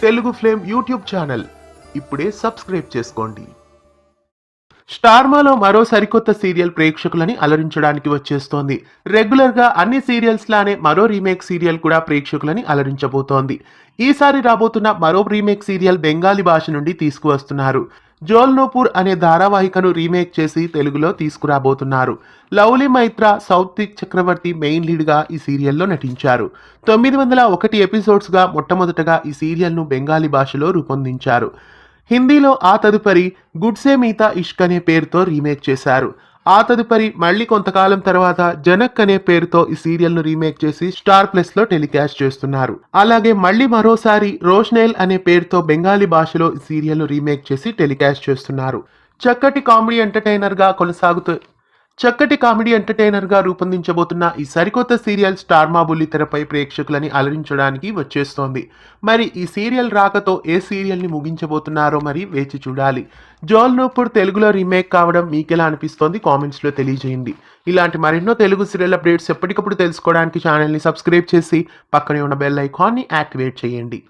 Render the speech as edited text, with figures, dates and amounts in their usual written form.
Telugu flame YouTube channel. ఇప్పుడే subscribe చేసుకోండి. స్టార్మాలో మరో సరికొత్త సీరియల్ ప్రేక్షకులని అలరించడానికి వచ్చేస్తోంది. రెగ్యులర్ గా అన్ని సీరియల్స్ లానే మరో రీమేక్ సీరియల్ కూడా ప్రేక్షకులని అలరించబోతోంది. ఈసారి రాబోతున్న మరో రీమేక్ సీరియల్ బెంగాలీ భాష నుండి తీసుకువస్తున్నారు. జోల్నోపూర్ అనే ధారావాహికను రీమేక్ చేసి తెలుగులో తీసుకురాబోతున్నారు. లవ్లీ మైత్రా, సౌత్విక్ చక్రవర్తి మెయిన్ లీడ్ గా ఈ సీరియల్లో నటించారు. 901 ఎపిసోడ్స్ గా మొట్టమొదటగా ఈ సీరియల్ ను బెంగాలీ భాషలో రూపొందించారు. హిందీలో ఆ తదుపరి గుడ్సే మీతా ఇష్క్ అనే పేరుతో రీమేక్ చేశారు. ఆ తదుపరి మళ్ళీ కొంతకాలం తర్వాత జనక్ అనే పేరుతో ఈ సీరియల్ ను రీమేక్ చేసి స్టార్ ప్లస్ లో టెలికాస్ట్ చేస్తున్నారు. అలాగే మళ్ళీ మరోసారి రోష్నేల్ అనే పేరుతో బెంగాలీ భాషలో ఈ సీరియల్ ను రీమేక్ చేసి టెలికాస్ట్ చేస్తున్నారు. చక్కటి కామెడీ ఎంటర్టైనర్ గా రూపొందించబోతున్న ఈ సరికొత్త సీరియల్ స్టార్మా బుల్లితెరపై ప్రేక్షకులని అలరించడానికి వచ్చేస్తోంది. మరి ఈ సీరియల్ రాకతో ఏ సీరియల్ ని ముగించబోతున్నారో మరి వేచి చూడాలి. జోల్నోపూర్ తెలుగులో రీమేక్ కావడం మీకెలా అనిపిస్తోంది కామెంట్స్ లో తెలియజేయండి. ఇలాంటి మరెన్నో తెలుగు సీరియల్ అప్డేట్స్ ఎప్పటికప్పుడు తెలుసుకోవడానికి ఛానల్ ని సబ్స్క్రైబ్ చేసి పక్కనే ఉన్న బెల్ ఐకాన్ ని యాక్టివేట్ చేయండి.